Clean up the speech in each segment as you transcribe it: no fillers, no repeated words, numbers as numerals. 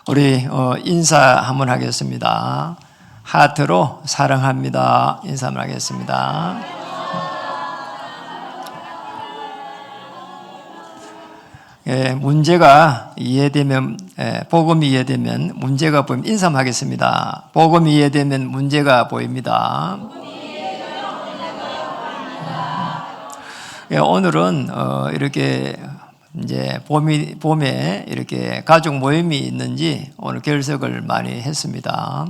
우리 인사 한번 하겠습니다. 하트로 사랑합니다. 인사 한번 하겠습니다. 문제가 이해되면, 복음이 이해되면 문제가 보이면 인사 한번 하겠습니다. 복음이 이해되면 문제가 보입니다. 오늘은 이렇게 이제 봄에 이렇게 가족 모임이 있는지 오늘 결석을 많이 했습니다.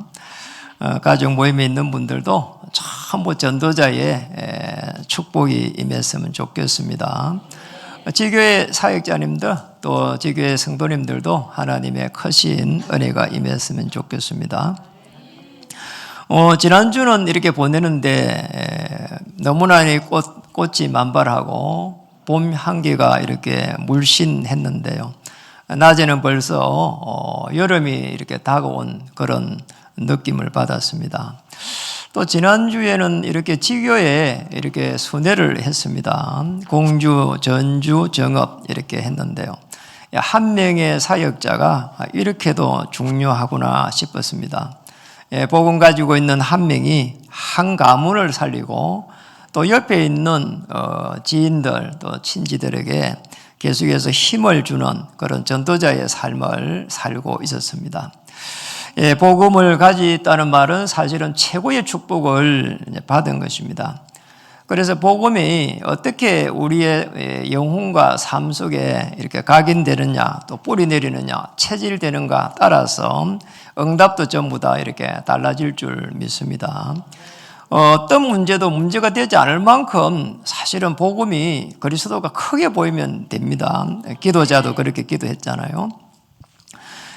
가족 모임에 있는 분들도 전부 전도자의 축복이 임했으면 좋겠습니다. 지교회 사역자님들 또 지교회 성도님들도 하나님의 크신 은혜가 임했으면 좋겠습니다. 지난주는 이렇게 보내는데 너무나 꽃이 만발하고 봄 향기가 이렇게 물씬했는데요. 낮에는 벌써 여름이 이렇게 다가온 그런 느낌을 받았습니다. 또 지난주에는 이렇게 지교에 이렇게 순회를 했습니다. 공주, 전주, 정읍 이렇게 했는데요. 한 명의 사역자가 이렇게도 중요하구나 싶었습니다. 복음 가지고 있는 한 명이 한 가문을 살리고 또 옆에 있는 지인들 또 친지들에게 계속해서 힘을 주는 그런 전도자의 삶을 살고 있었습니다. 복음을 가졌다는 말은 사실은 최고의 축복을 받은 것입니다. 그래서 복음이 어떻게 우리의 영혼과 삶 속에 이렇게 각인되느냐, 또 뿌리 내리느냐, 체질되는가 따라서 응답도 전부 다 이렇게 달라질 줄 믿습니다. 어떤 문제도 문제가 되지 않을 만큼 사실은 복음이 그리스도가 크게 보이면 됩니다. 기도자도 그렇게 기도했잖아요.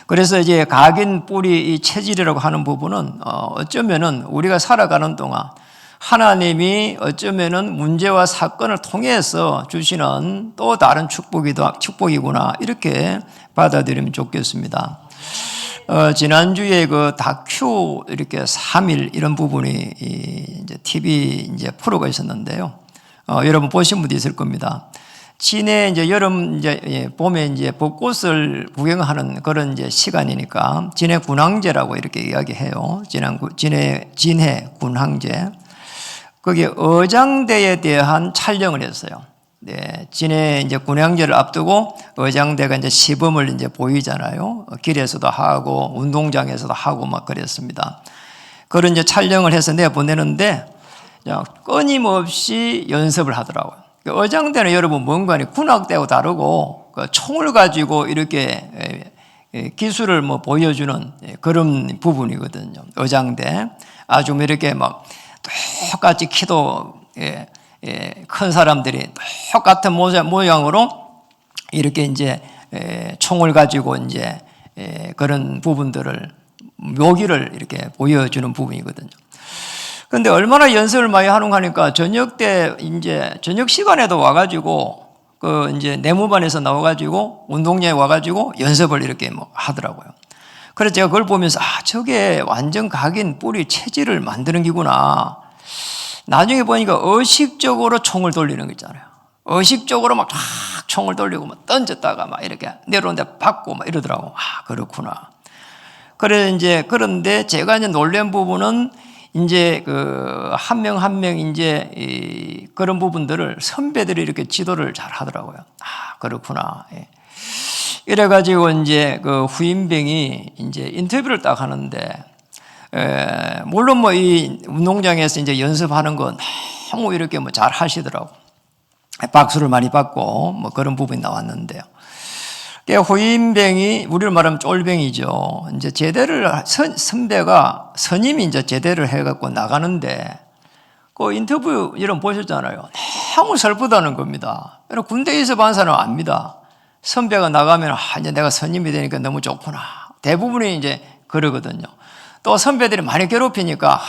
그래서 이제 각인 뿌리 이 체질이라고 하는 부분은 어쩌면은 우리가 살아가는 동안 하나님이 어쩌면은 문제와 사건을 통해서 주시는 또 다른 축복이구나 이렇게 받아들이면 좋겠습니다. 지난주에 그 다큐 이렇게 3일 이런 부분이 이제 TV 이제 프로가 있었는데요. 여러분 보신 분도 있을 겁니다. 진해 이제 여름 이제 봄에 이제 벚꽃을 구경하는 그런 이제 시간이니까 진해 군항제라고 이렇게 이야기해요. 진해 군항제. 거기 어장대에 대한 촬영을 했어요. 네, 진해 이제 군항제를 앞두고 어장대가 이제 시범을 이제 보이잖아요. 길에서도 하고 운동장에서도 하고 막 그랬습니다. 그런 이제 촬영을 해서 내보내는데 끊임없이 연습을 하더라고요. 어장대는 여러분 뭔가 군악대하고 다르고 총을 가지고 이렇게 기술을 뭐 보여주는 그런 부분이거든요. 어장대 아주 이렇게 막 똑같이 키도 큰 사람들이 똑같은 모양으로 이렇게 이제 총을 가지고 이제 그런 부분들을 묘기를 이렇게 보여주는 부분이거든요. 근데 얼마나 연습을 많이 하는가 하니까 저녁 때 이제 저녁 시간에도 와가지고 그 이제 내무반에서 나와가지고 운동장에 와가지고 연습을 이렇게 뭐 하더라고요. 그래서 제가 그걸 보면서 저게 완전 각인 뿌리 체질을 만드는 기구나. 나중에 보니까 의식적으로 총을 돌리는 거 있잖아요. 의식적으로 막 총을 돌리고 막 던졌다가 막 이렇게 내려오는데 받고 막 이러더라고. 그렇구나. 그런데 제가 이제 놀란 부분은 이제 그 한 명 한 명 이제 그런 부분들을 선배들이 이렇게 지도를 잘 하더라고요. 그렇구나. 이래가지고 이제 그 후임병이 이제 인터뷰를 딱 하는데, 물론 뭐 이 운동장에서 이제 연습하는 건 너무 이렇게 뭐 잘 하시더라고. 박수를 많이 받고 뭐 그런 부분이 나왔는데요. 후임병이 우리로 말하면 쫄병이죠. 이제 제대를 선배가 선임이 이제 제대를 해갖고 나가는데 그 인터뷰 이런 보셨잖아요. 너무 슬프다는 겁니다. 군대에서 반 사람은 압니다. 선배가 나가면 이제 내가 선임이 되니까 너무 좋구나. 대부분이 이제 그러거든요. 또 선배들이 많이 괴롭히니까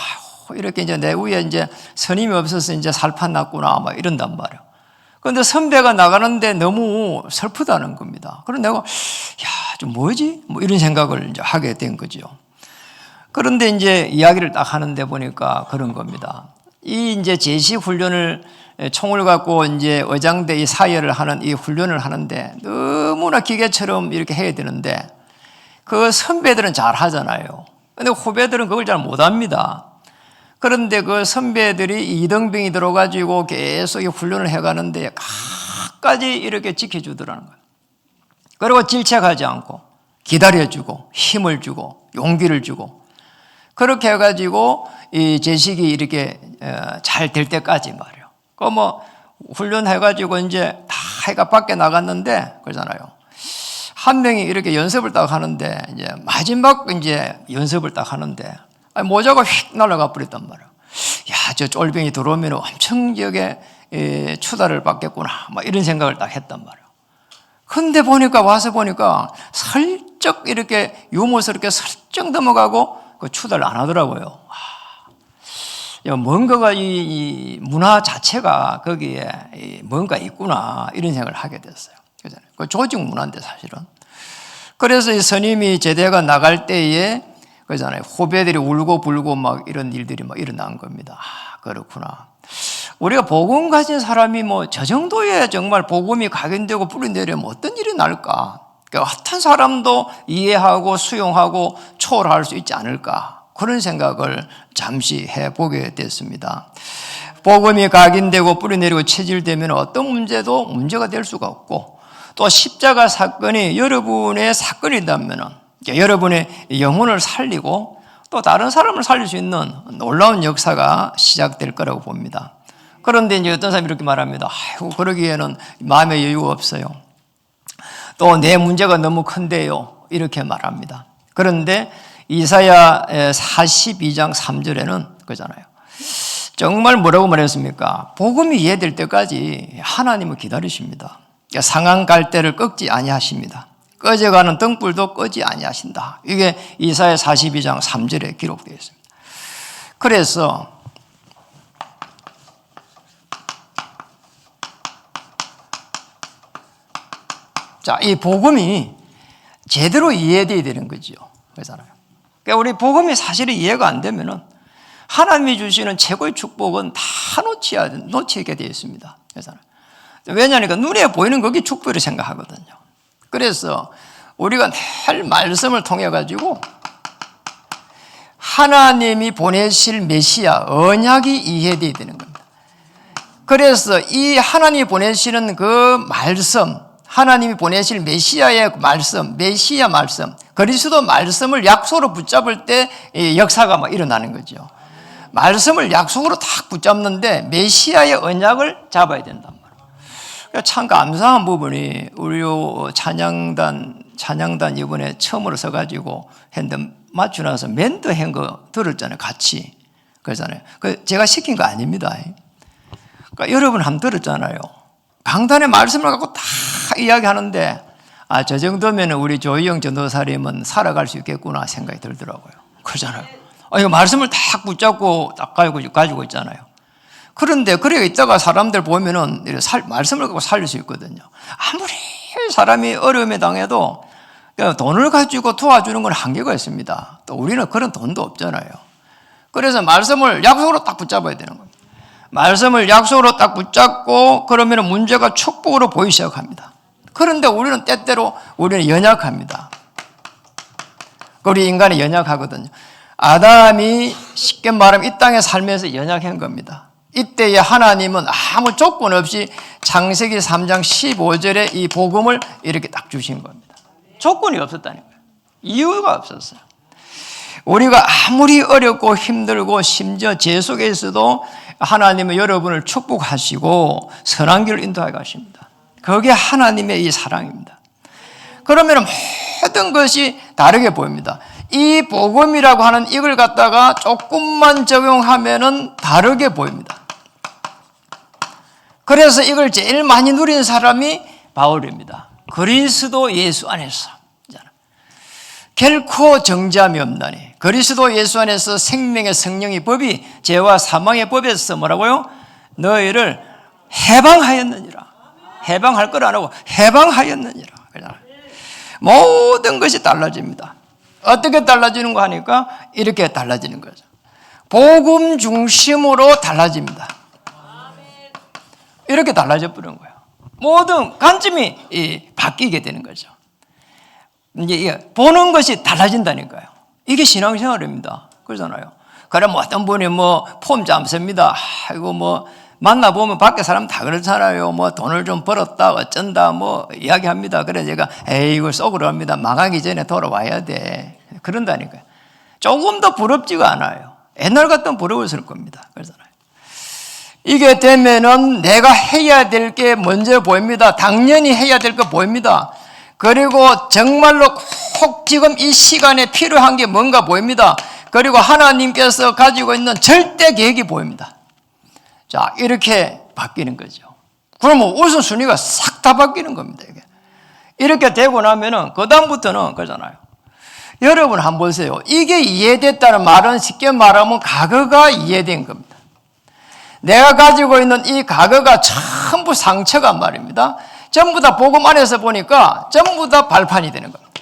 이렇게 이제 내 위에 이제 선임이 없어서 이제 살판 났구나 막 이런단 말이에요. 그런데 선배가 나가는데 너무 슬프다는 겁니다. 그래서 내가 좀 뭐지? 뭐 이런 생각을 이제 하게 된 거죠. 그런데 이제 이야기를 딱 하는데 보니까 그런 겁니다. 이 이제 제시 훈련을 총을 갖고 이제 의장대 이 사열을 하는 이 훈련을 하는데 너무나 기계처럼 이렇게 해야 되는데 그 선배들은 잘 하잖아요. 근데 후배들은 그걸 잘 못합니다. 그런데 그 선배들이 이등병이 들어가지고 계속 훈련을 해가는데 끝까지 이렇게 지켜주더라는 거예요. 그리고 질책하지 않고 기다려주고 힘을 주고 용기를 주고 그렇게 해가지고 이 제식이 이렇게 잘 될 때까지 말이에요. 그 뭐 훈련해가지고 이제 다 해가 밖에 나갔는데 그러잖아요. 한 명이 이렇게 연습을 딱 하는데 이제 마지막 이제 연습을 딱 하는데 모자가 휙 날아가 버렸단 말이에요. 야, 저 쫄병이 들어오면 엄청 저게 추다를 받겠구나. 막 이런 생각을 딱 했단 말이에요. 근데 와서 보니까 슬쩍 이렇게 유머스럽게 슬쩍 넘어가고 그 추다를 안 하더라고요. 뭔가가 이 문화 자체가 거기에 뭔가 있구나 이런 생각을 하게 됐어요. 그 조직 문화인데 사실은. 그래서 이 스님이 제대가 나갈 때에 그잖아요. 후배들이 울고 불고 막 이런 일들이 막 일어난 겁니다. 그렇구나. 우리가 복음 가진 사람이 뭐 저 정도의 정말 복음이 각인되고 뿌리내리면 어떤 일이 날까? 그러니까 어떤 사람도 이해하고 수용하고 초월할 수 있지 않을까? 그런 생각을 잠시 해보게 됐습니다. 복음이 각인되고 뿌리내리고 체질되면 어떤 문제도 문제가 될 수가 없고 또 십자가 사건이 여러분의 사건이라면 여러분의 영혼을 살리고 또 다른 사람을 살릴 수 있는 놀라운 역사가 시작될 거라고 봅니다. 그런데 이제 어떤 사람이 이렇게 말합니다. 아이고, 그러기에는 마음의 여유가 없어요. 또 내 문제가 너무 큰데요. 이렇게 말합니다. 그런데 이사야 42장 3절에는 그잖아요. 정말 뭐라고 말했습니까? 복음이 이해될 때까지 하나님을 기다리십니다. 상한 갈대를 꺾지 아니하십니다. 꺼져가는 등불도 끄지 아니하신다. 이게 이사야 42장 3절에 기록되어 있습니다. 그래서 자, 이 복음이 제대로 이해되어야 되는 거죠. 그렇잖아요. 그러니까 우리 복음이 사실은 이해가 안 되면은 하나님이 주시는 최고의 축복은 다 놓치게 되어 있습니다. 그렇잖아요. 왜냐하니까 눈에 보이는 그게 축복이라고 생각하거든요. 그래서 우리가 늘 말씀을 통해 가지고 하나님이 보내실 메시아 언약이 이해되어야 되는 겁니다. 그래서 이 하나님이 보내시는 그 말씀, 하나님이 보내실 메시아의 말씀, 메시아 말씀, 그리스도 말씀을 약속으로 붙잡을 때 역사가 막 일어나는 거죠. 말씀을 약속으로 딱 붙잡는데 메시아의 언약을 잡아야 된단 말이에요. 참 감사한 부분이 우리 찬양단 이번에 처음으로 서가지고 했는데 맞추고 나서 멘트 한 거 들었잖아요. 같이. 그러잖아요. 제가 시킨 거 아닙니다. 그러니까 여러분 한번 들었잖아요. 강단의 말씀을 갖고 다 이야기하는데 저 정도면 우리 조희영 전도사님은 살아갈 수 있겠구나 생각이 들더라고요. 그러잖아요. 이거 말씀을 딱 붙잡고 딱 가지고 있잖아요. 그런데 그래 있다가 사람들 보면은 말씀을 갖고 살릴 수 있거든요. 아무리 사람이 어려움에 당해도 돈을 가지고 도와주는 건 한계가 있습니다. 또 우리는 그런 돈도 없잖아요. 그래서 말씀을 약속으로 딱 붙잡아야 되는 겁니다. 말씀을 약속으로 딱 붙잡고 그러면 문제가 축복으로 보이기 시작합니다. 그런데 우리는 때때로 우리는 연약합니다. 우리 인간이 연약하거든요. 아담이 쉽게 말하면 이 땅에 살면서 연약한 겁니다. 이때에 하나님은 아무 조건 없이 창세기 3장 15절에 이 복음을 이렇게 딱 주신 겁니다. 조건이 없었다는 거예요. 이유가 없었어요. 우리가 아무리 어렵고 힘들고 심지어 죄 속에 있어도 하나님은 여러분을 축복하시고 선한 길을 인도해 가십니다. 그게 하나님의 이 사랑입니다. 그러면 모든 것이 다르게 보입니다. 이 복음이라고 하는 이걸 갖다가 조금만 적용하면은 다르게 보입니다. 그래서 이걸 제일 많이 누린 사람이 바울입니다. 그리스도 예수 안에서. 결코 정죄함이 없나니 그리스도 예수 안에서 생명의 성령의 법이 죄와 사망의 법에서 뭐라고요? 너희를 해방하였느니라. 해방할 걸 안 하고 해방하였느니라. 모든 것이 달라집니다. 어떻게 달라지는 거 하니까 이렇게 달라지는 거죠. 복음 중심으로 달라집니다. 이렇게 달라져 버린 거예요. 모든 관점이 바뀌게 되는 거죠. 이제 이게 보는 것이 달라진다니까요. 이게 신앙생활입니다. 그러잖아요. 그래, 뭐 어떤 분이 뭐 폼 잡습니다. 아이고, 뭐 만나보면 밖에 사람 다 그렇잖아요. 뭐 돈을 좀 벌었다, 어쩐다, 뭐 이야기합니다. 그래, 제가 에이, 이걸 속으로 합니다. 망하기 전에 돌아와야 돼. 그런다니까요. 조금 더 부럽지가 않아요. 옛날 같으면 부러웠을 겁니다. 그러잖아요. 이게 되면은 내가 해야 될 게 먼저 보입니다. 당연히 해야 될 거 보입니다. 그리고 정말로 꼭 지금 이 시간에 필요한 게 뭔가 보입니다. 그리고 하나님께서 가지고 있는 절대 계획이 보입니다. 자, 이렇게 바뀌는 거죠. 그러면 우선순위가 싹 다 바뀌는 겁니다. 이게. 이렇게 되고 나면은 그다음부터는 그러잖아요. 여러분 한번 보세요. 이게 이해됐다는 말은 쉽게 말하면 과거가 이해된 겁니다. 내가 가지고 있는 이 과거가 전부 상처가 말입니다. 전부 다 복음 안에서 보니까 전부 다 발판이 되는 겁니다.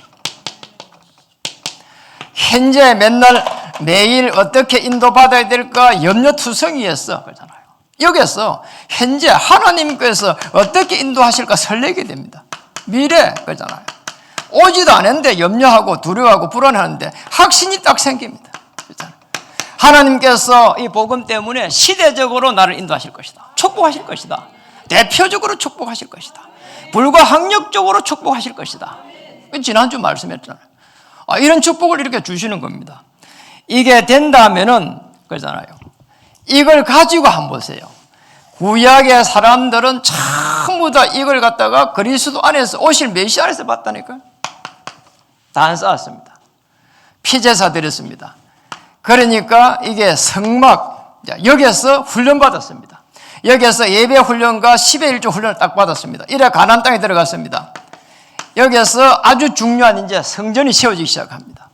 현재 맨날 매일 어떻게 인도받아야 될까 염려투성이였어. 그러잖아요. 여기서 현재 하나님께서 어떻게 인도하실까 설레게 됩니다. 미래 그러잖아요. 오지도 않았는데 염려하고 두려워하고 불안하는데 확신이 딱 생깁니다. 그렇잖아요. 하나님께서 이 복음 때문에 시대적으로 나를 인도하실 것이다. 축복하실 것이다. 대표적으로 축복하실 것이다. 불가항력적으로 축복하실 것이다. 지난주 말씀했잖아요. 이런 축복을 이렇게 주시는 겁니다. 이게 된다면은 그러잖아요. 이걸 가지고 한번 보세요. 구약의 사람들은 전부 다 이걸 갖다가 그리스도 안에서 오실 메시아 안에서 봤다니까요. 다 안 쌓았습니다. 피제사 드렸습니다. 그러니까 이게 성막, 여기에서 훈련받았습니다. 여기에서 예배 훈련과 10의 1조 훈련을 딱 받았습니다. 이래 가나안 땅에 들어갔습니다. 여기에서 아주 중요한 이제 성전이 세워지기 시작합니다.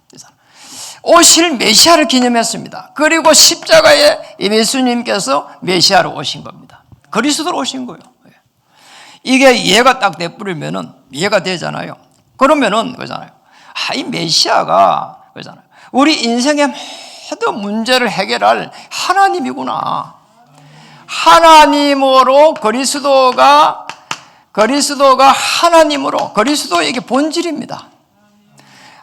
오실 메시아를 기념했습니다. 그리고 십자가에 예수님께서 메시아로 오신 겁니다. 그리스도로 오신 거예요. 이게 이해가 딱 돼버리면은 이해가 되잖아요. 그러면은 그러잖아요. 이 메시아가 그러잖아요. 우리 인생의 모든 문제를 해결할 하나님이구나. 하나님으로 그리스도가 하나님으로 그리스도에게 본질입니다.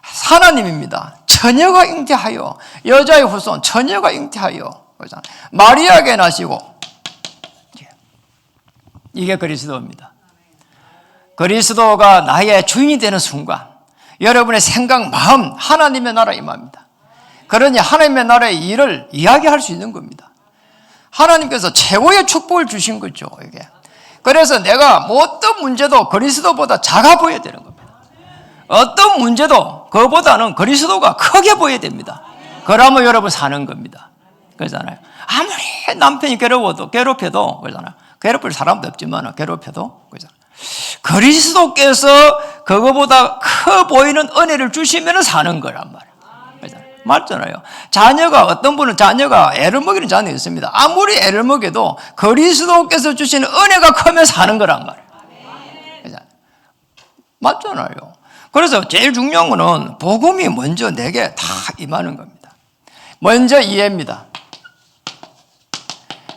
하나님입니다. 처녀가 잉태하여 여자의 후손 처녀가 잉태하여 마리아에게 나시고 이게 그리스도입니다. 그리스도가 나의 주인이 되는 순간 여러분의 생각, 마음 하나님의 나라에 임합니다. 그러니 하나님의 나라의 일을 이야기할 수 있는 겁니다. 하나님께서 최고의 축복을 주신 거죠. 이게. 그래서 내가 어떤 문제도 그리스도보다 작아 보여야 되는 겁니다. 어떤 문제도 그보다는 그리스도가 크게 보여야 됩니다. 그러면 여러분 사는 겁니다. 그러잖아요. 아무리 남편이 괴롭혀도 그러잖아요. 괴롭힐 사람도 없지만 괴롭혀도 그러잖아요. 그리스도께서 그거보다 커 보이는 은혜를 주시면 사는 거란 말이에요. 맞잖아요. 자녀가 어떤 분은 자녀가 애를 먹이는 자녀가 있습니다. 아무리 애를 먹여도 그리스도께서 주시는 은혜가 크면 사는 거란 말이에요. 맞잖아요. 그래서 제일 중요한 거는 복음이 먼저 내게 다 임하는 겁니다. 먼저 이해입니다.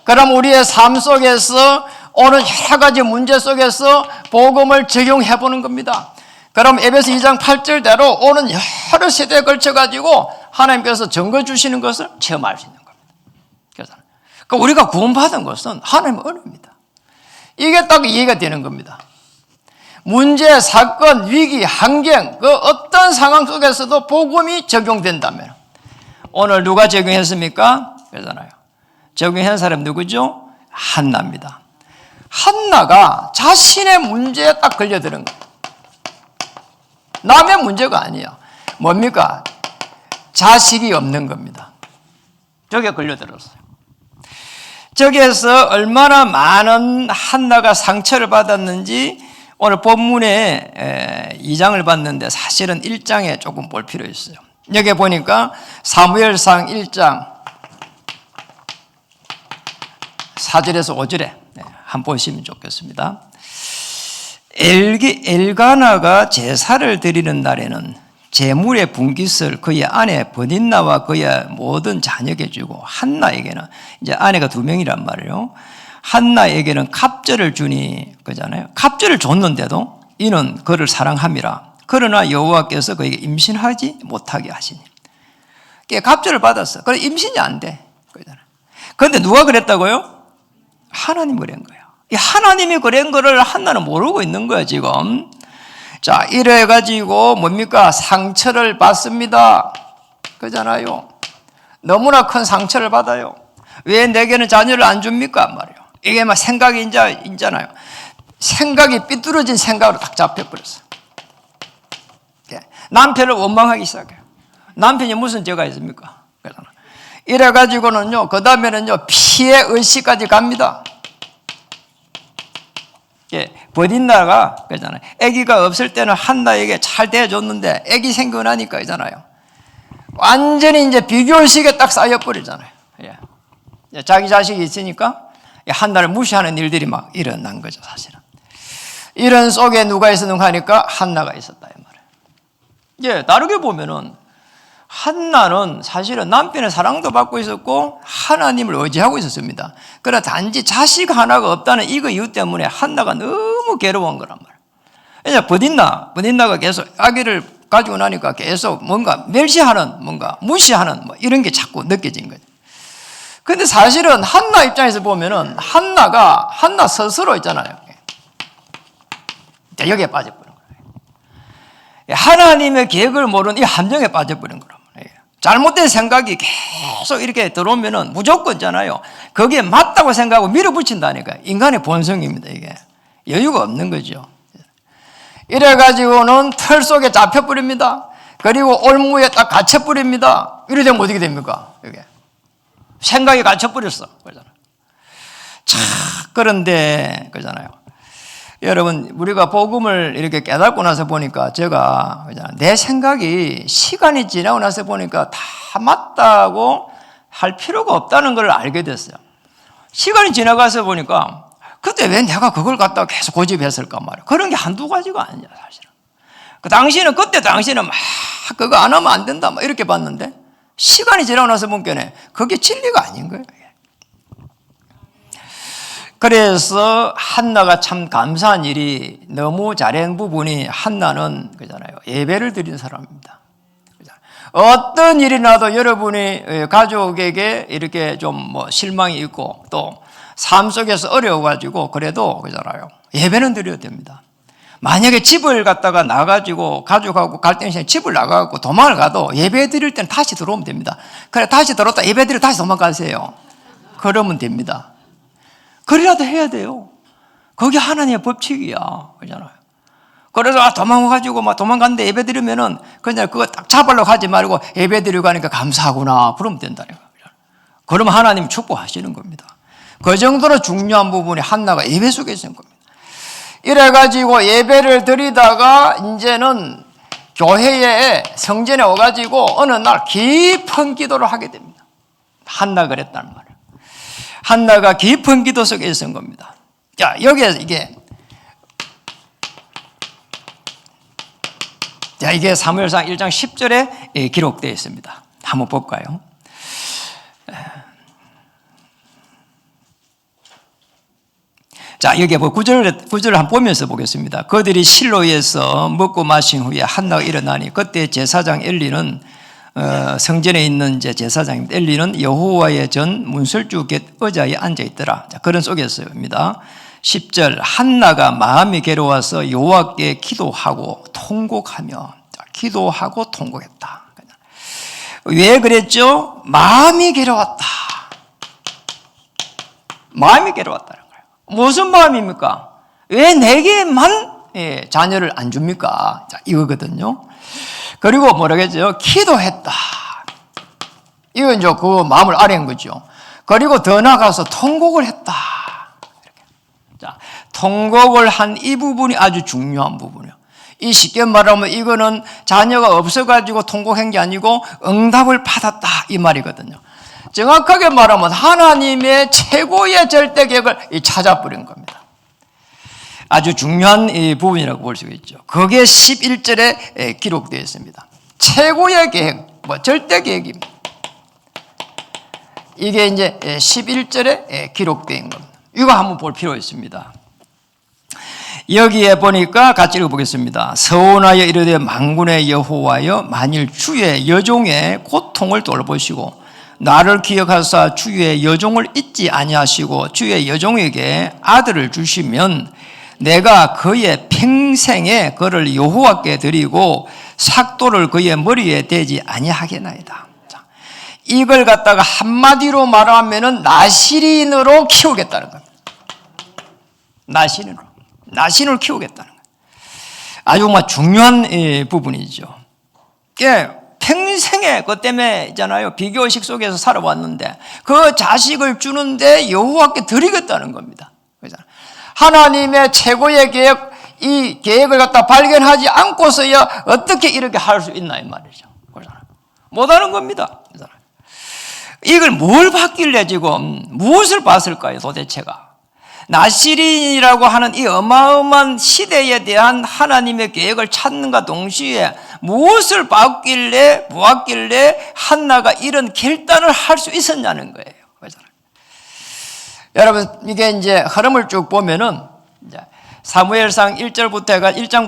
그럼 우리의 삶 속에서 오는 여러 가지 문제 속에서 복음을 적용해 보는 겁니다. 그럼 에베소 2장 8절대로 오는 여러 세대에 걸쳐가지고 하나님께서 증거 주시는 것을 체험할 수 있는 겁니다. 그러니까 우리가 구원받은 것은 하나님의 은혜입니다. 이게 딱 이해가 되는 겁니다. 문제, 사건, 위기, 환경, 그 어떤 상황 속에서도 복음이 적용된다면 오늘 누가 적용했습니까? 그러잖아요. 적용한 사람 누구죠? 한나입니다. 한나가 자신의 문제에 딱 걸려드는 거예요. 남의 문제가 아니에요. 뭡니까? 자식이 없는 겁니다. 저게 걸려들었어요. 저기에서 얼마나 많은 한나가 상처를 받았는지 오늘 본문에 2장을 봤는데 사실은 1장에 조금 볼 필요 있어요. 여기 보니까 사무엘상 1장 4절에서 5절에 한번 보시면 좋겠습니다. 엘가나가 제사를 드리는 날에는 제물의 분깃을 그의 아내 버닌나와 그의 모든 자녀에게 주고 한나에게는 이제 아내가 2명이란 말이에요. 한나에게는 갑절을 주니 그잖아요. 갑절을 줬는데도 이는 그를 사랑함이라 그러나 여호와께서 그에게 임신하지 못하게 하시니. 갑절을 받았어. 그래 임신이 안 돼. 그런데 누가 그랬다고요? 하나님이 그런 거예요. 이 하나님이 그런 거를 한나는 모르고 있는 거야 지금. 자, 이래가지고 뭡니까? 상처를 받습니다. 그잖아요. 너무나 큰 상처를 받아요. 왜 내게는 자녀를 안 줍니까? 말이에요. 이게 막 생각이 있잖아요. 생각이 삐뚤어진 생각으로 딱 잡혀버렸어. 남편을 원망하기 시작해요. 남편이 무슨 죄가 있습니까? 이래가지고는요, 그 다음에는요, 피해 의식까지 갑니다. 버딘나가, 그잖아요. 아기가 없을 때는 한나에게 잘 대해줬는데, 아기 생기고 나니까, 있잖아요. 완전히 이제 비교의식에 딱 쌓여버리잖아요. 자기 자식이 있으니까, 한나를 무시하는 일들이 막 일어난 거죠, 사실은. 이런 속에 누가 있었는가 하니까 한나가 있었다, 이 말이에요. 다르게 보면은, 한나는 사실은 남편의 사랑도 받고 있었고 하나님을 의지하고 있었습니다. 그러나 단지 자식 하나가 없다는 이거 이유 때문에 한나가 너무 괴로운 거란 말이에요. 버딘나가 계속 아기를 가지고 나니까 계속 뭔가 멸시하는, 뭔가 무시하는 뭐 이런 게 자꾸 느껴진 거죠. 근데 사실은 한나 입장에서 보면은 한나 스스로 있잖아요. 여기에 빠져버린 거예요. 하나님의 계획을 모르는 이 함정에 빠져버린 거란 말이에요. 잘못된 생각이 계속 이렇게 들어오면은 무조건 있잖아요. 거기에 맞다고 생각하고 밀어붙인다니까. 인간의 본성입니다, 이게. 여유가 없는 거죠. 이래가지고는 틀 속에 잡혀버립니다. 그리고 올무에 딱 갇혀버립니다. 이래 되면 어떻게 됩니까? 이게. 생각이 갇혀버렸어. 그러잖아요. 그런데, 그러잖아요. 여러분, 우리가 복음을 이렇게 깨닫고 나서 보니까 제가 내 생각이 시간이 지나고 나서 보니까 다 맞다고 할 필요가 없다는 걸 알게 됐어요. 시간이 지나가서 보니까 그때 왜 내가 그걸 갖다가 계속 고집했을까 말이야. 그런 게 한두 가지가 아니야, 사실은. 그때 당시는 막 그거 안 하면 안 된다, 막 이렇게 봤는데 시간이 지나고 나서 보니까 그게 진리가 아닌 거예요. 그래서 한나가 참 감사한 일이 너무 잘한 부분이 한나는 그잖아요. 예배를 드리는 사람입니다. 어떤 일이 나도 여러분이 가족에게 이렇게 좀 뭐 실망이 있고 또 삶 속에서 어려워가지고 그래도 그잖아요. 예배는 드려야 됩니다. 만약에 집을 갖다가 나가지고 가족하고 갈등 시에 집을 나가고 도망을 가도 예배 드릴 때는 다시 들어오면 됩니다. 그래 다시 들어왔다 예배 드리러 다시 도망가세요. 그러면 됩니다. 그래라도 해야 돼요. 그게 하나님의 법칙이야. 그러잖아요. 그래서 도망가가지고 막 도망갔는데 예배 드리면은 그냥 그거 딱 잡으려고 하지 말고 예배 드리고 하니까 감사하구나. 그러면 된다니까. 그러면 하나님 축복하시는 겁니다. 그 정도로 중요한 부분이 한나가 예배 속에 있는 겁니다. 이래가지고 예배를 드리다가 이제는 교회에 성전에 와가지고 어느 날 깊은 기도를 하게 됩니다. 한나가 그랬단 말이에요. 한나가 깊은 기도 속에 있었던 겁니다. 자, 여기에 이게 사무엘상 1장 10절에 기록되어 있습니다. 한번 볼까요? 자, 여기 뭐 구절을 한번 보면서 보겠습니다. 그들이 실로에서 먹고 마신 후에 한나가 일어나니 그때 제사장 엘리는 성전에 있는 이제 제사장입니다. 엘리는 여호와의 전 문설주 곁 의자에 앉아 있더라. 자, 그런 속에서입니다. 10절 한나가 마음이 괴로워서 여호와께 기도하고 통곡하며 기도하고 통곡했다. 왜 그랬죠? 마음이 괴로웠다. 마음이 괴로웠다는 거예요. 무슨 마음입니까? 왜 내게만 자녀를 안 줍니까? 자, 이거거든요. 그리고 뭐라겠죠? 기도했다. 이건 이제 그 마음을 아뢰는 거죠. 그리고 더 나아가서 통곡을 했다. 이렇게. 자, 통곡을 한 이 부분이 아주 중요한 부분이에요. 이 쉽게 말하면 이거는 자녀가 없어가지고 통곡한 게 아니고 응답을 받았다 이 말이거든요. 정확하게 말하면 하나님의 최고의 절대 계획을 찾아버린 겁니다. 아주 중요한 이 부분이라고 볼 수 있죠. 그게 11절에 기록되어 있습니다. 최고의 계획, 절대 계획입니다. 이게 이제 11절에 기록된 겁니다. 이거 한번 볼 필요 있습니다. 여기에 보니까 같이 읽어보겠습니다. 서원하여 이르되 만군의 여호와여 만일 주의 여종의 고통을 돌보시고 나를 기억하사 주의 여종을 잊지 아니하시고 주의 여종에게 아들을 주시면 내가 그의 평생에 그를 여호와께 드리고 삭도를 그의 머리에 대지 아니하겠나이다. 자, 이걸 갖다가 한마디로 말하면은 나실인으로 키우겠다는 겁니다. 나신을 키우겠다는 거예요. 아주 정말 중요한 부분이죠. 평생에 그것 때문에 있잖아요. 비교의식 속에서 살아왔는데 그 자식을 주는데 여호와께 드리겠다는 겁니다. 하나님의 최고의 계획, 이 계획을 갖다 발견하지 않고서야 어떻게 이렇게 할 수 있나 이 말이죠. 못하는 겁니다. 이걸 뭘 봤길래 지금 무엇을 봤을까요 도대체가. 나실인이라고 하는 이 어마어마한 시대에 대한 하나님의 계획을 찾는가 동시에 무엇을 봤길래 보았길래 한나가 이런 결단을 할 수 있었냐는 거예요. 여러분 이게 이제 흐름을 쭉 보면은 이제 사무엘상 1장부터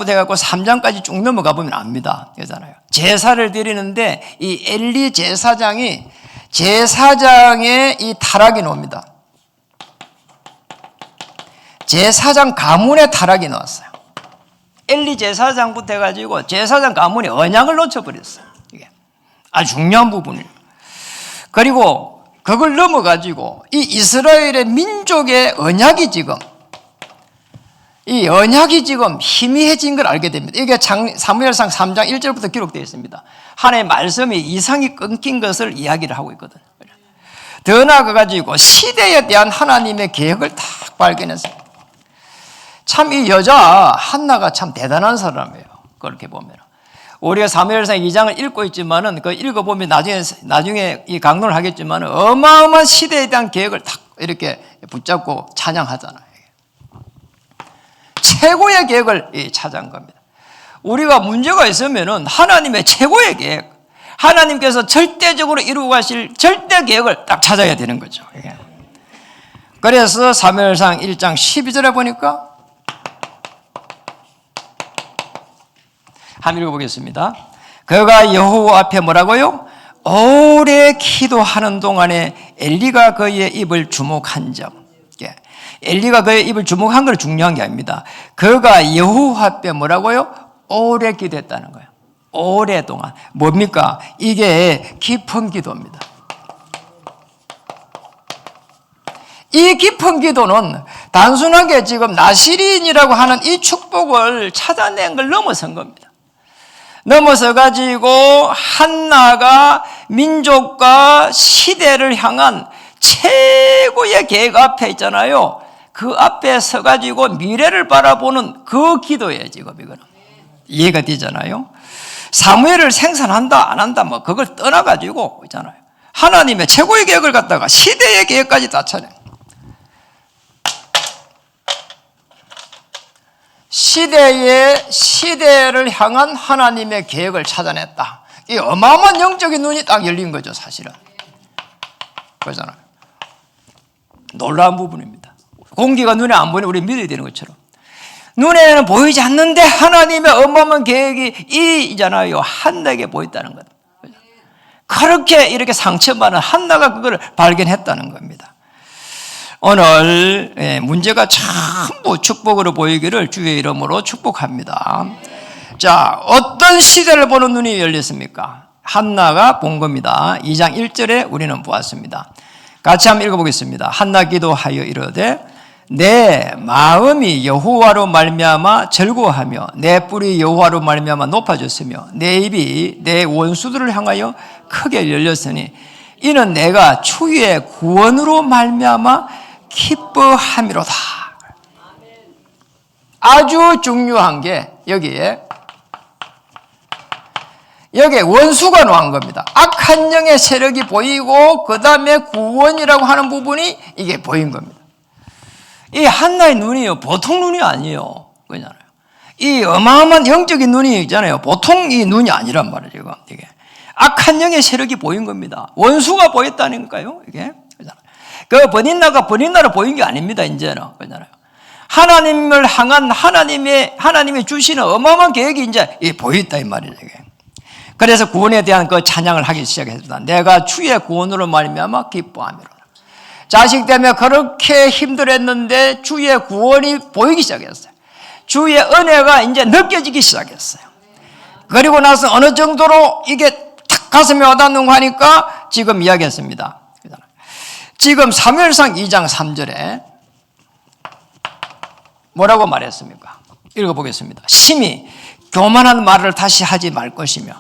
해갖고 3장까지 쭉 넘어가 보면 압니다. 그잖아요. 제사를 드리는데 이 엘리 제사장이 제사장의 이 타락이 나옵니다. 제사장 가문의 타락이 나왔어요. 엘리 제사장부터 해가지고 제사장 가문이 언약을 놓쳐버렸어요. 이게 아주 중요한 부분이에요. 그리고 그걸 넘어가지고 이 이스라엘의 민족의 언약이 지금 희미해진 걸 알게 됩니다. 이게 사무엘상 3장 1절부터 기록되어 있습니다. 하나님의 말씀이 이상이 끊긴 것을 이야기를 하고 있거든요. 더 나아가가지고 시대에 대한 하나님의 계획을 딱 발견했어요. 참 이 여자 한나가 참 대단한 사람이에요. 그렇게 보면 우리가 사무엘상 2장을 읽고 있지만은 그 읽어보면 나중에 이 강론을 하겠지만 어마어마한 시대에 대한 계획을 딱 이렇게 붙잡고 찬양하잖아요. 최고의 계획을 찾아온 겁니다. 우리가 문제가 있으면은 하나님의 최고의 계획, 하나님께서 절대적으로 이루고 가실 절대 계획을 딱 찾아야 되는 거죠. 그래서 사무엘상 1장 12절에 보니까 한번 읽어보겠습니다. 그가 여호와 앞에 뭐라고요? 오래 기도하는 동안에 엘리가 그의 입을 주목한 점. 엘리가 그의 입을 주목한 건 중요한 게 아닙니다. 그가 여호와 앞에 뭐라고요? 오래 기도했다는 거예요. 오랫동안. 뭡니까? 이게 깊은 기도입니다. 이 깊은 기도는 단순하게 지금 나실인이라고 하는 이 축복을 찾아낸 걸 넘어선 겁니다. 넘어서 가지고 한나가 민족과 시대를 향한 최고의 계획 앞에 있잖아요. 그 앞에 서 가지고 미래를 바라보는 그 기도예요. 지금 이거는 이해가 되잖아요. 사무엘을 생산한다 안 한다 뭐 그걸 떠나 가지고 있잖아요. 하나님의 최고의 계획을 갖다가 시대의 계획까지 다 찾아요. 시대를 향한 하나님의 계획을 찾아냈다. 이 어마어마한 영적인 눈이 딱 열린 거죠, 사실은. 그렇잖아요. 놀라운 부분입니다. 공기가 눈에 안 보이는 우리 믿어야 되는 것처럼. 눈에는 보이지 않는데 하나님의 어마어마한 계획이 이잖아요. 한나에게 보였다는 것. 그렇게 이렇게 상처받은 한나가 그걸 발견했다는 겁니다. 오늘 문제가 전부 축복으로 보이기를 주의 이름으로 축복합니다. 자, 어떤 시대를 보는 눈이 열렸습니까? 한나가 본 겁니다. 2장 1절에 우리는 보았습니다. 같이 한번 읽어보겠습니다. 한나 기도하여 이르되 내 마음이 여호와로 말미암아 즐거워하며 내 뿔이 여호와로 말미암아 높아졌으며 내 입이 내 원수들을 향하여 크게 열렸으니 이는 내가 주의 구원으로 말미암아 기뻐함이로다. 아주 중요한 게 여기에 원수가 나온 겁니다. 악한 영의 세력이 보이고 그 다음에 구원이라고 하는 부분이 이게 보인 겁니다. 이 한나의 눈이요 보통 눈이 아니에요. 그잖아요. 이 어마어마한 영적인 눈이 있잖아요. 보통 이 눈이 아니란 말이에요. 이게 악한 영의 세력이 보인 겁니다. 원수가 보였다니까요. 이게 그 버닌나가 버닌나로 보인 게 아닙니다. 이제는 그잖아요. 하나님을 향한 하나님이 주시는 어마어마한 계획이 이제 보였다 이 말이죠. 그래서 구원에 대한 그 찬양을 하기 시작했습니다. 내가 주의 구원으로 말미암아 기뻐하미로다. 자식 때문에 그렇게 힘들었는데 주의 구원이 보이기 시작했어요. 주의 은혜가 이제 느껴지기 시작했어요. 그리고 나서 어느 정도로 이게 탁 가슴에 와닿는 하니까 지금 이야기했습니다. 지금 사무엘상 2장 3절에 뭐라고 말했습니까? 읽어보겠습니다. 심히 교만한 말을 다시 하지 말 것이며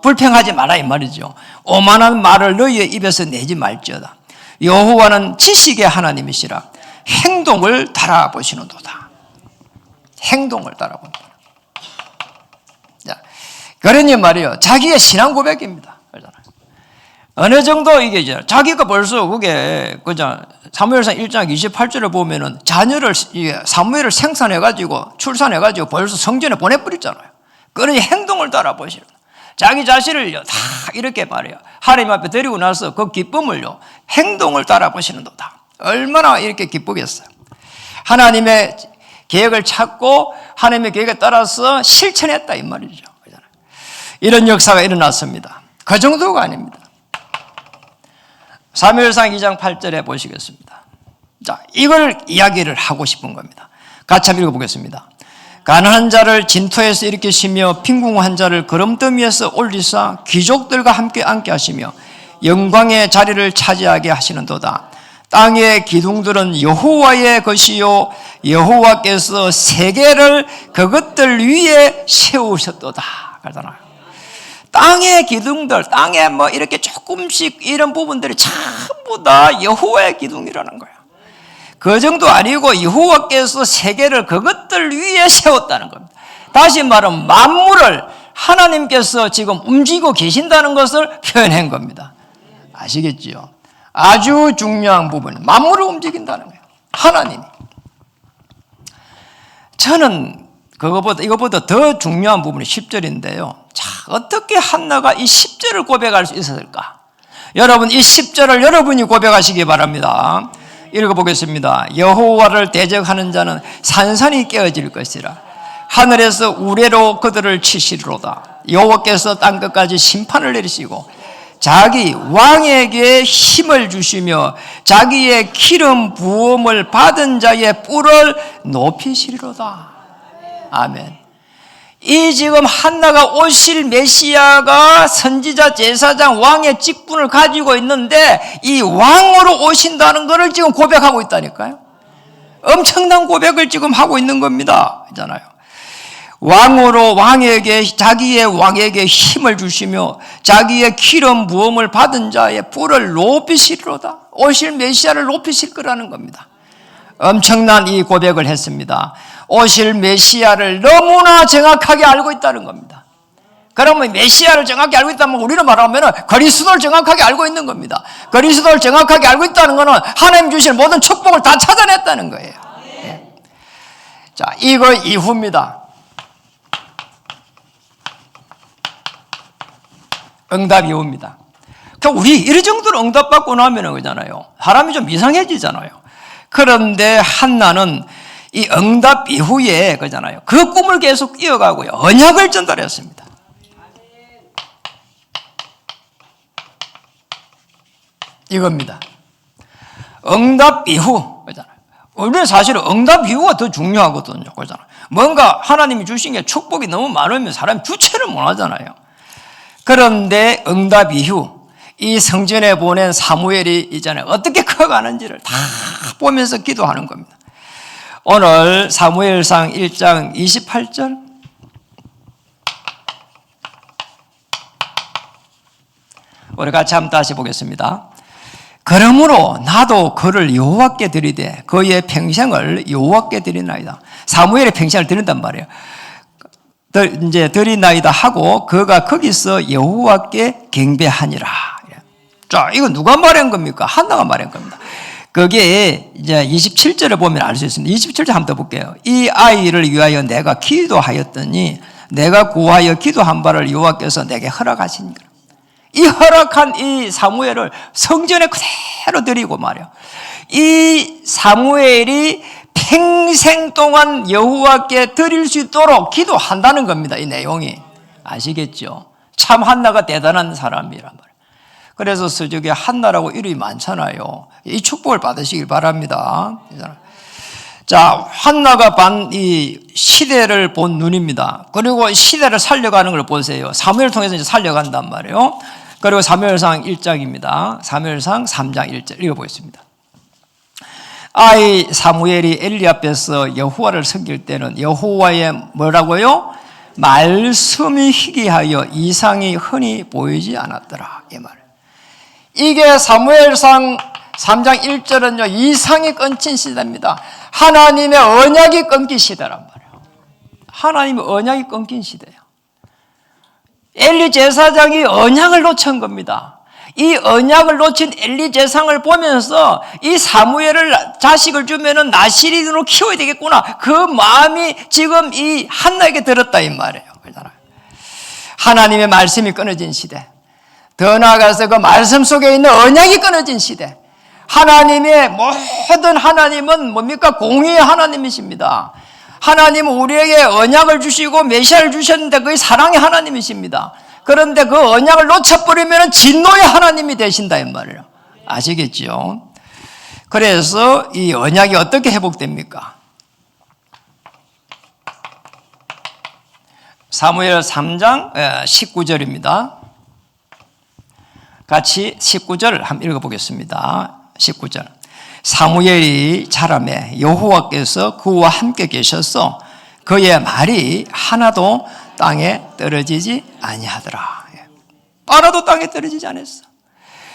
불평하지 마라 이 말이죠. 오만한 말을 너희의 입에서 내지 말지어다. 여호와는 지식의 하나님이시라. 행동을 달아보시는도다. 행동을 달아본다. 자, 그러니 말이요, 자기의 신앙 고백입니다. 어느 정도 이게 이제 자기가 벌써 그게 그죠? 사무엘상 1장 28절에 보면은 자녀를 사무엘을 생산해가지고 출산해가지고 벌써 성전에 보내버렸잖아요. 그러니 행동을 따라보시는 자기 자신을요 다 이렇게 말해요. 하나님 앞에 드리고 나서 그 기쁨을요 행동을 따라보시는도다. 얼마나 이렇게 기쁘겠어요. 하나님의 계획을 찾고 하나님의 계획에 따라서 실천했다 이 말이죠. 이런 역사가 일어났습니다. 그 정도가 아닙니다. 사무엘상 2장 8절에 보시겠습니다. 자, 이걸 이야기를 하고 싶은 겁니다. 같이 한번 읽어보겠습니다. 가난한 자를 진토에서 일으키시며 빈궁한 자를 거름더미에서 올리사 귀족들과 함께 앉게 하시며 영광의 자리를 차지하게 하시는도다. 땅의 기둥들은 여호와의 것이요 여호와께서 세계를 그것들 위에 세우셨도다. 그러잖아요. 땅의 기둥들, 땅에 뭐 이렇게 조금씩 이런 부분들이 전부 다 여호와의 기둥이라는 거예요. 그 정도 아니고 여호와께서 세계를 그것들 위에 세웠다는 겁니다. 다시 말하면 만물을 하나님께서 지금 움직이고 계신다는 것을 표현한 겁니다. 아시겠지요? 아주 중요한 부분, 만물을 움직인다는 거예요. 하나님이. 저는 이거보다 더 중요한 부분이 10절인데요. 자, 어떻게 한나가 이 10절을 고백할 수 있었을까? 여러분, 이 10절을 여러분이 고백하시기 바랍니다. 읽어보겠습니다. 여호와를 대적하는 자는 산산이 깨어질 것이라. 하늘에서 우레로 그들을 치시리로다. 여호와께서 땅끝까지 심판을 내리시고 자기 왕에게 힘을 주시며 자기의 기름 부음을 받은 자의 뿔을 높이시리로다. 아멘. 이 지금 한나가 오실 메시아가 선지자, 제사장, 왕의 직분을 가지고 있는데 이 왕으로 오신다는 것을 지금 고백하고 있다니까요. 엄청난 고백을 지금 하고 있는 겁니다. 있잖아요. 왕으로 자기의 왕에게 힘을 주시며 자기의 기름 부음을 받은 자의 뿔을 높이시리로다. 오실 메시아를 높이실 거라는 겁니다. 엄청난 이 고백을 했습니다. 오실 메시아를 너무나 정확하게 알고 있다는 겁니다. 그러면 메시아를 정확히 알고 있다면 우리는 말하면 그리스도를 정확하게 알고 있는 겁니다. 그리스도를 정확하게 알고 있다는 것은 하나님 주신 모든 축복을 다 찾아냈다는 거예요. 네. 자, 이거 이후입니다. 응답 이후입니다. 우리 이 정도로 응답받고 나면 그잖아요. 사람이 좀 이상해지잖아요. 그런데 한나는 이 응답 이후에 그잖아요. 그 꿈을 계속 이어가고요. 언약을 전달했습니다. 이겁니다. 응답 이후 그잖아요. 우리는 사실은 응답 이후가 더 중요하거든요. 그잖아요. 뭔가 하나님이 주신 게 축복이 너무 많으면 사람이 주체를 못 하잖아요. 그런데 응답 이후 이 성전에 보낸 사무엘이 있잖아요. 어떻게 커가는지를 다 보면서 기도하는 겁니다. 오늘 사무엘상 1장 28절 우리 같이 한번 다시 보겠습니다. 그러므로 나도 그를 여호와께 드리되 그의 평생을 여호와께 드리나이다. 사무엘의 평생을 드린단 말이에요. 이제 드리나이다 하고 그가 거기서 여호와께 경배하니라. 자, 이거 누가 말한 겁니까? 한나가 말한 겁니다. 그게 이제 27절에 보면 알 수 있습니다. 27절 한번 더 볼게요. 이 아이를 위하여 내가 기도하였더니 내가 구하여 기도한 바를 여호와께서 내게 허락하시니라. 이 허락한 이 사무엘을 성전에 그대로 드리고 말이요. 이 사무엘이 평생 동안 여호와께 드릴 수 있도록 기도한다는 겁니다. 이 내용이. 아시겠죠? 참 한나가 대단한 사람이란 말이에요. 그래서 서적에 한나라고 이름이 많잖아요. 이 축복을 받으시길 바랍니다. 자, 한나가 이 시대를 본 눈입니다. 그리고 시대를 살려가는 걸 보세요. 사무엘을 통해서 이제 살려간단 말이에요. 그리고 사무엘상 1장입니다. 사무엘상 3장 1절 읽어보겠습니다. 아이 사무엘이 엘리 앞에서 여호와를 섬길 때는 여호와의 뭐라고요? 말씀이 희귀하여 이상이 흔히 보이지 않았더라. 이 말. 이게 사무엘상 3장 1절은요, 이상이 끊긴 시대입니다. 하나님의 언약이 끊긴 시대란 말이에요. 하나님의 언약이 끊긴 시대예요. 엘리 제사장이 언약을 놓친 겁니다. 이 언약을 놓친 엘리 제사장을 보면서 이 사무엘을 자식을 주면은 나시린으로 키워야 되겠구나. 그 마음이 지금 이 한나에게 들었다 이 말이에요. 하나님의 말씀이 끊어진 시대. 더 나아가서 그 말씀 속에 있는 언약이 끊어진 시대. 하나님의 모든 하나님은 뭡니까? 공의의 하나님이십니다. 하나님은 우리에게 언약을 주시고 메시아를 주셨는데 그게 사랑의 하나님이십니다. 그런데 그 언약을 놓쳐버리면 진노의 하나님이 되신다 이 말이에요. 아시겠죠? 그래서 이 언약이 어떻게 회복됩니까? 사무엘 3장 19절입니다. 같이 19절 한번 읽어보겠습니다. 19절. 사무엘이 자라매 여호와께서 그와 함께 계셔서 그의 말이 하나도 땅에 떨어지지 아니하더라. 하나도 땅에 떨어지지 않았어.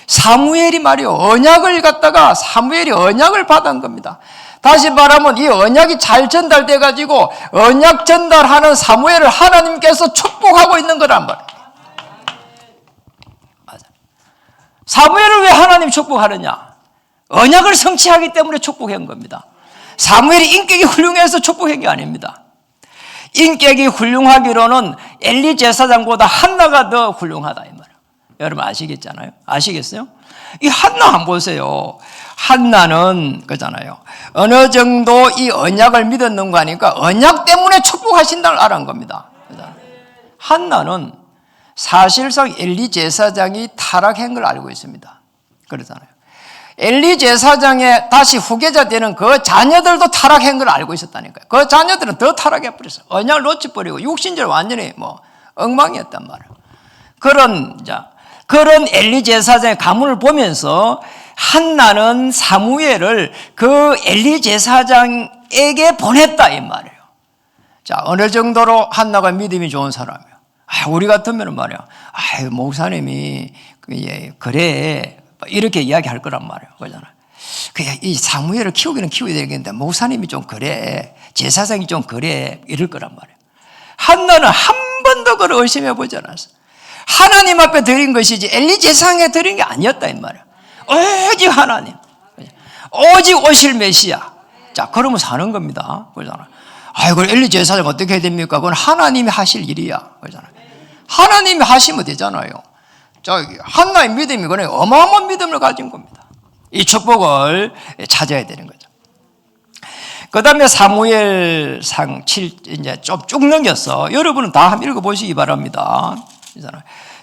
사무엘이 말이요, 언약을 갖다가 사무엘이 언약을 받은 겁니다. 다시 말하면 이 언약이 잘 전달돼 가지고 언약 전달하는 사무엘을 하나님께서 축복하고 있는 거란 말이에요. 맞아. 사무엘을 왜 하나님 축복하느냐? 언약을 성취하기 때문에 축복한 겁니다. 사무엘이 인격이 훌륭해서 축복한 게 아닙니다. 인격이 훌륭하기로는 엘리 제사장보다 한나가 더 훌륭하다 이 말이에요. 여러분 아시겠잖아요? 아시겠어요? 이 한나 한번 보세요. 한나는 그잖아요. 어느 정도 이 언약을 믿었는가 하니까 언약 때문에 축복하신다는 걸 알은 겁니다. 그잖아요. 한나는 사실상 엘리 제사장이 타락한 걸 알고 있습니다. 그러잖아요. 엘리 제사장의 다시 후계자 되는 그 자녀들도 타락한 걸 알고 있었다니까요. 그 자녀들은 더 타락해 버렸어요. 언약을 놓쳐버리고 육신절 완전히 엉망이었단 말이에요. 그런 엘리 제사장의 가문을 보면서 한나는 사무엘을 그 엘리 제사장에게 보냈다 이 말이에요. 자, 어느 정도로 한나가 믿음이 좋은 사람이에요. 우리 같으면 말이야. 목사님이 그래. 이렇게 이야기할 거란 말이에요. 그러잖아요. 이 사무엘을 키우기는 키워야 되겠는데 목사님이 좀 그래. 제사장이 좀 그래. 이럴 거란 말이에요. 한나는 한 번도 그걸 의심해 보지 않았어. 하나님 앞에 드린 것이지 엘리 제사장에 드린 게 아니었다 이 말이에요. 오직 하나님. 오직 오실 메시아. 자, 그러면 사는 겁니다. 그러잖아요. 그걸 엘리 제사장 어떻게 해야 됩니까? 그건 하나님이 하실 일이야. 그러잖아요. 하나님이 하시면 되잖아요. 한나의 믿음이 그냥 어마어마한 믿음을 가진 겁니다. 이 축복을 찾아야 되는 거죠. 그 다음에 사무엘상 7, 이제 좀 쭉 넘겼어. 여러분은 다 한번 읽어보시기 바랍니다.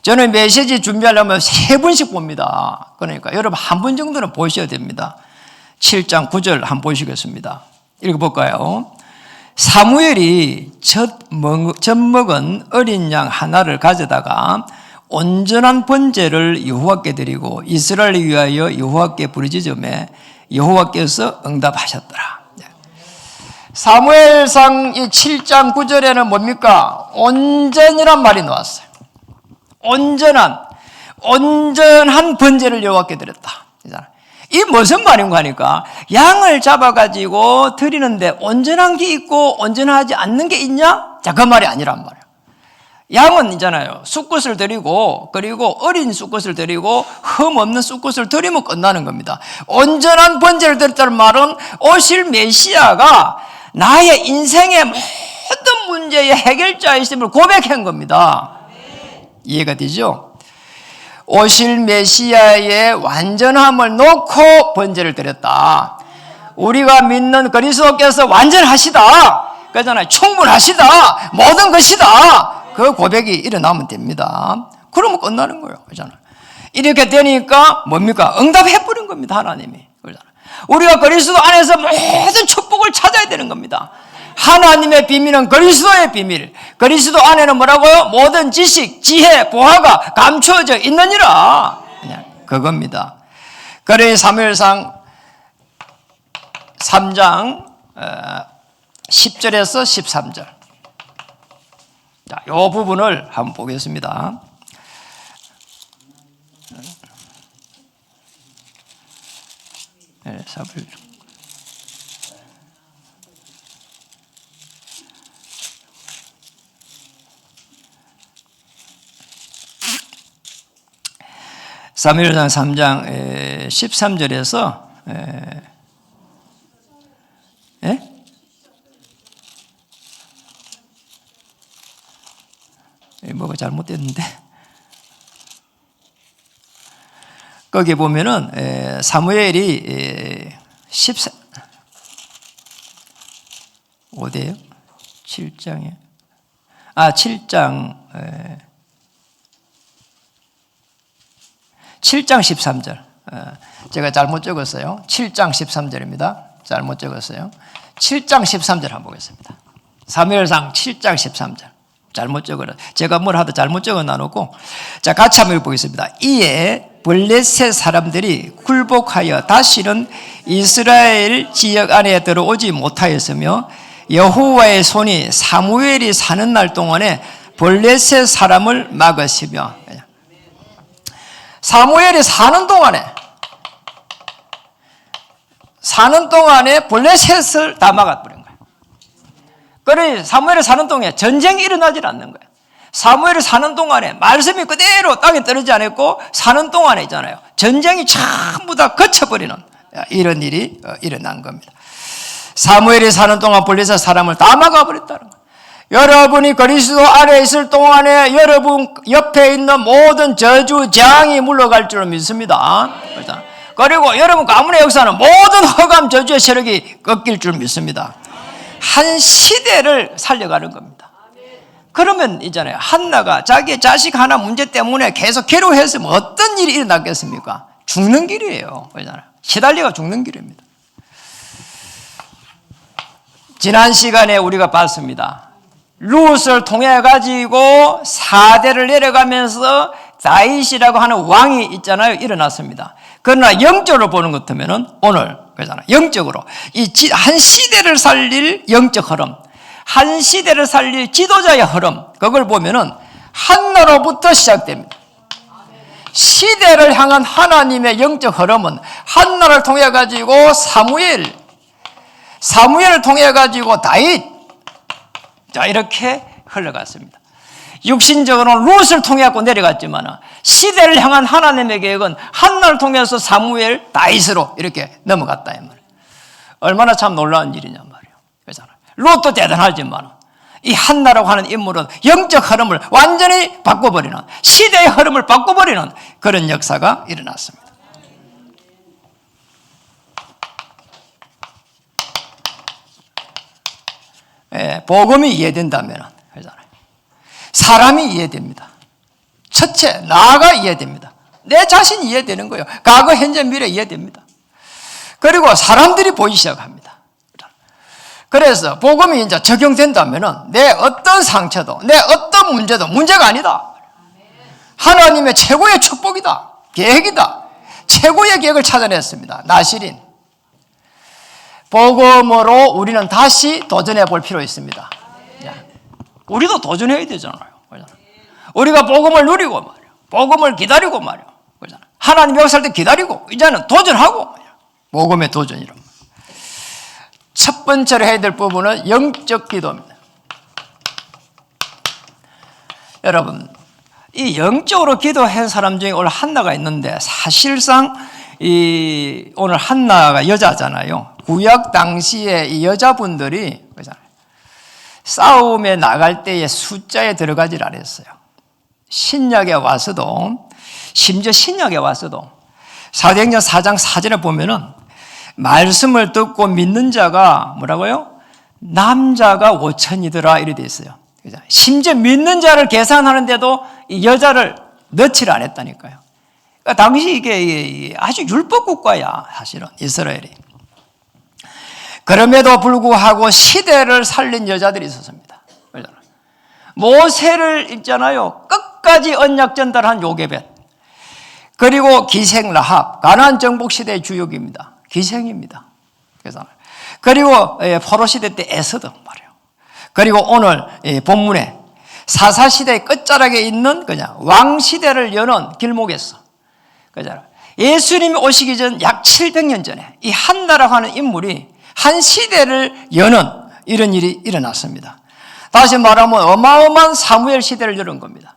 저는 메시지 준비하려면 3분씩 봅니다. 그러니까 여러분 한 분 정도는 보셔야 됩니다. 7장 9절 한번 보시겠습니다. 읽어볼까요? 사무엘이 젖 먹은 어린 양 하나를 가져다가 온전한 번제를 여호와께 드리고 이스라엘을 위하여 여호와께 부르짖음에 여호와께서 응답하셨더라. 사무엘상 7장 9절에는 뭡니까? 온전이란 말이 나왔어요. 온전한 번제를 여호와께 드렸다. 이 무슨 말인가 하니까 양을 잡아가지고 드리는데 온전한 게 있고 온전하지 않는 게 있냐? 자, 그 말이 아니란 말이에요. 양은 있잖아요. 숫것을 드리고 그리고 어린 숫것을 드리고 흠 없는 숫것을 드리면 끝나는 겁니다. 온전한 번제를 드렸다는 말은 오실 메시아가 나의 인생의 모든 문제의 해결자이심을 고백한 겁니다. 이해가 되죠? 오실 메시아의 완전함을 놓고 번제를 드렸다. 우리가 믿는 그리스도께서 완전하시다. 그러잖아요. 충분하시다. 모든 것이다. 그 고백이 일어나면 됩니다. 그러면 끝나는 거예요. 그러잖아요. 이렇게 되니까 뭡니까? 응답해버린 겁니다. 하나님이. 그러잖아요. 우리가 그리스도 안에서 모든 축복을 찾아야 되는 겁니다. 하나님의 비밀은 그리스도의 비밀. 그리스도 안에는 뭐라고요? 모든 지식, 지혜, 보화가 감추어져 있느니라. 그냥 그겁니다. 그래 사무엘상 3장 10절에서 13절. 자, 이 부분을 한번 보겠습니다. 네, 사무엘상 3장 13절에서 뭐가 잘못됐는데 거기 보면은 사무엘이 14 어디에요? 7장에 7장 13절. 제가 잘못 적었어요. 7장 13절입니다. 잘못 적었어요. 7장 13절 한번 보겠습니다. 사무엘상 7장 13절. 잘못 적어라. 제가 뭘 하도 잘못 적어 놔놓고. 자, 같이 한번 보겠습니다. 이에 블레셋 사람들이 굴복하여 다시는 이스라엘 지역 안에 들어오지 못하였으며 여호와의 손이 사무엘이 사는 날 동안에 블레셋 사람을 막으시며 사무엘이 사는 동안에 블레셋을 다 막아버린 거예요. 그러니 사무엘이 사는 동안에 전쟁이 일어나질 않는 거예요. 사무엘이 사는 동안에 말씀이 그대로 땅에 떨어지지 않았고 사는 동안에 있잖아요. 전쟁이 전부 다 거쳐버리는 이런 일이 일어난 겁니다. 사무엘이 사는 동안 블레셋 사람을 다 막아버렸다는 거예요. 여러분이 그리스도 안에 있을 동안에 여러분 옆에 있는 모든 저주, 재앙이 물러갈 줄 믿습니다. 그리고 여러분 가문의 역사는 모든 흑암 저주의 세력이 꺾일 줄 믿습니다. 한 시대를 살려가는 겁니다. 그러면 있잖아요. 한나가 자기의 자식 하나 문제 때문에 계속 괴로워했으면 어떤 일이 일어났겠습니까? 죽는 길이에요. 시달리가 죽는 길입니다. 지난 시간에 우리가 봤습니다. 룻을 통해 가지고 사대를 내려가면서 다윗이라고 하는 왕이 있잖아요. 일어났습니다. 그러나 영적으로 보는 것 같으면은 오늘 그러잖아요. 영적으로 이 한 시대를 살릴 영적 흐름, 한 시대를 살릴 지도자의 흐름, 그걸 보면은 한나로부터 시작됩니다. 시대를 향한 하나님의 영적 흐름은 한나를 통해 가지고 사무엘을 통해 가지고 다윗, 자, 이렇게 흘러갔습니다. 육신적으로는 룻을 통해 갖고 내려갔지만 시대를 향한 하나님의 계획은 한나를 통해서 사무엘, 다윗으로 이렇게 넘어갔다 이 말이에요. 얼마나 참 놀라운 일이냐 말이에요. 그렇잖아요. 룻도 대단하지만 이 한나라고 하는 인물은 영적 흐름을 완전히 바꿔버리는, 시대의 흐름을 바꿔버리는 그런 역사가 일어났습니다. 복음이 이해된다면 사람이 이해됩니다. 첫째, 나가 이해됩니다. 내 자신이 이해되는 거예요. 과거, 현재, 미래 이해됩니다. 그리고 사람들이 보이기 시작합니다. 그래서 복음이 이제 적용된다면 내 어떤 상처도, 내 어떤 문제도 문제가 아니다. 하나님의 최고의 축복이다. 계획이다. 최고의 계획을 찾아냈습니다. 나실인. 복음으로 우리는 다시 도전해 볼 필요 있습니다. 우리도 도전해야 되잖아요. 우리가 복음을 누리고 말이야. 복음을 기다리고 말이야. 하나님 역사할 때 기다리고 이제는 도전하고 말이야. 복음의 도전이란 말이야. 첫 번째로 해야 될 부분은 영적 기도입니다. 여러분, 이 영적으로 기도한 사람 중에 오늘 한나가 있는데 사실상 오늘 한나가 여자잖아요. 구약 당시에 이 여자분들이 싸움에 나갈 때의 숫자에 들어가질 않았어요. 신약에 와서도, 심지어 신약에 와서도 사도행전 4장 4절에 보면은 말씀을 듣고 믿는 자가 뭐라고요? 남자가 5천이더라 이렇게 돼 있어요. 심지어 믿는 자를 계산하는데도 이 여자를 넣지를 않았다니까요. 그러니까 당시 이게 아주 율법 국가야, 사실은 이스라엘이. 그럼에도 불구하고 시대를 살린 여자들이 있었습니다. 모세를 있잖아요. 끝까지 언약 전달한 요게벳. 그리고 기생 라합, 가나안 정복 시대의 주역입니다. 기생입니다. 그리고 포로 시대 때 에스더 말이에요. 그리고 오늘 본문에 사사 시대의 끝자락에 있는 그냥 왕 시대를 여는 길목에서, 그잖아. 예수님이 오시기 전 약 700년 전에 이 한나라고 하는 인물이 한 시대를 여는 이런 일이 일어났습니다. 다시 말하면 어마어마한 사무엘 시대를 여는 겁니다.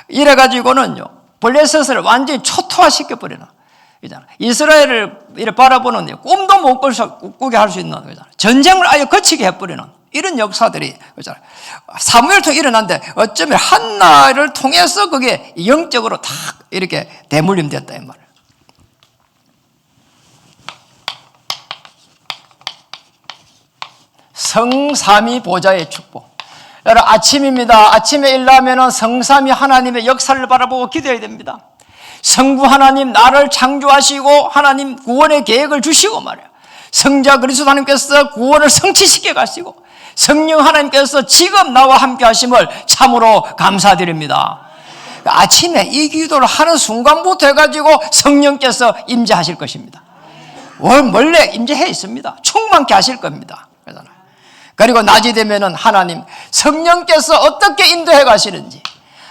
이래가지고는요, 블레셋을 완전히 초토화시켜 버리는, 이스라엘을 이렇게 바라보는 꿈도 못 꾸게 할 수 있는, 전쟁을 아예 거치게 해버리는 이런 역사들이 사무엘 통해 일어났는데, 어쩌면 한나를 통해서 그게 영적으로 다 이렇게 대물림됐다 이 말이에요. 성삼위 보좌의 축복. 여러분, 아침입니다. 아침에 일어나면 성삼위 하나님의 역사를 바라보고 기도해야 됩니다. 성부 하나님, 나를 창조하시고 하나님 구원의 계획을 주시고 말이에요. 성자 그리스도 하나님께서 구원을 성취시켜 가시고 성령 하나님께서 지금 나와 함께 하심을 참으로 감사드립니다. 아침에 이 기도를 하는 순간부터 해가지고 성령께서 임재하실 것입니다. 원래 임재해 있습니다. 충만케 하실 겁니다. 그리고 낮이 되면은 하나님 성령께서 어떻게 인도해 가시는지,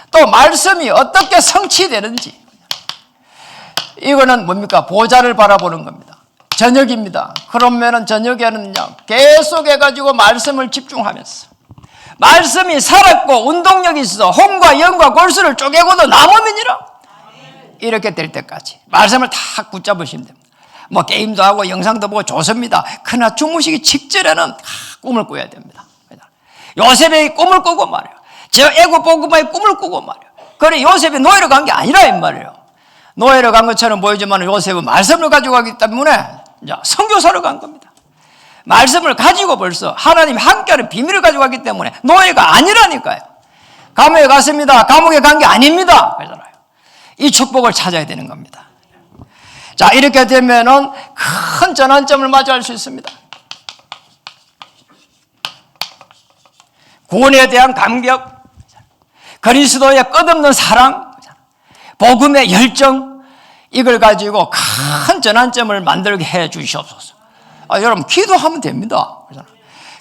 또 말씀이 어떻게 성취되는지, 이거는 뭡니까? 보좌를 바라보는 겁니다. 저녁입니다. 그러면은 저녁에는요, 계속 해가지고 말씀을 집중하면서, 말씀이 살았고 운동력이 있어 홍과 영과 골수를 쪼개고도 남으면이라, 이렇게 될 때까지 말씀을 다 붙잡으시면 됩니다. 뭐 게임도 하고 영상도 보고 좋습니다. 그러나 주무시기 직전에는 꿈을 꿔야 됩니다. 요셉이 꿈을 꾸고 말이에요. 저 애굽 복음의 꿈을 꾸고 말이에요. 그래, 요셉이 노예로 간 게 아니라 이 말이에요. 노예로 간 것처럼 보이지만 요셉은 말씀을 가지고 가기 때문에 선교사로 간 겁니다. 말씀을 가지고 벌써 하나님 함께하는 비밀을 가지고 가기 때문에 노예가 아니라니까요. 감옥에 갔습니다. 감옥에 간 게 아닙니다. 그러잖아요. 이 축복을 찾아야 되는 겁니다. 자, 이렇게 되면은 큰 전환점을 맞이할 수 있습니다. 구원에 대한 감격, 그리스도의 끝없는 사랑, 복음의 열정, 이걸 가지고 큰 전환점을 만들게 해 주시옵소서. 여러분, 기도하면 됩니다.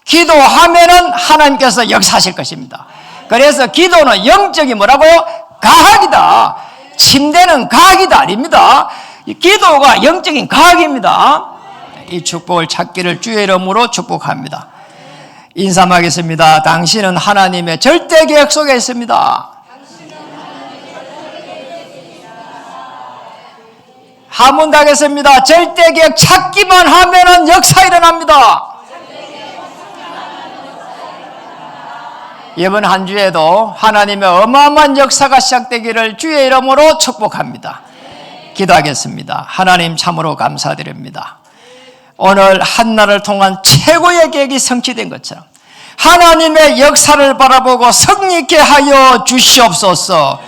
기도하면은 하나님께서 역사하실 것입니다. 그래서 기도는 영적이 뭐라고요? 과학이다. 침대는 과학이다 아닙니다. 기도가 영적인 과학입니다. 이 축복을 찾기를 주의 이름으로 축복합니다. 인사하겠습니다. 당신은 하나님의 절대 계획 속에 있습니다. 한번 더 하겠습니다. 절대 계획 찾기만 하면은 역사 일어납니다. 이번 한 주에도 하나님의 어마어마한 역사가 시작되기를 주의 이름으로 축복합니다. 기도하겠습니다. 하나님 참으로 감사드립니다. 오늘 한나를 통한 최고의 계획이 성취된 것처럼 하나님의 역사를 바라보고 성립케 하여 주시옵소서.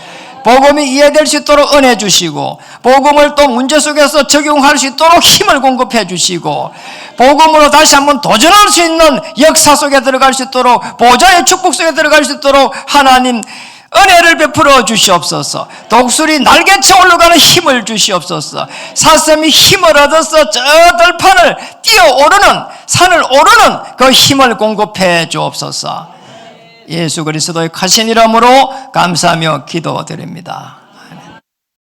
복음이 이해될 수 있도록 은혜 주시고, 복음을 또 문제 속에서 적용할 수 있도록 힘을 공급해 주시고, 복음으로 다시 한번 도전할 수 있는 역사 속에 들어갈 수 있도록, 보좌의 축복 속에 들어갈 수 있도록 하나님 은혜를 베풀어 주시옵소서. 독수리 날개쳐 올라가는 힘을 주시옵소서. 사슴이 힘을 얻어서 저 들판을 뛰어오르는, 산을 오르는 그 힘을 공급해 주옵소서. 예수 그리스도의 크신 이름으로 감사하며 기도드립니다.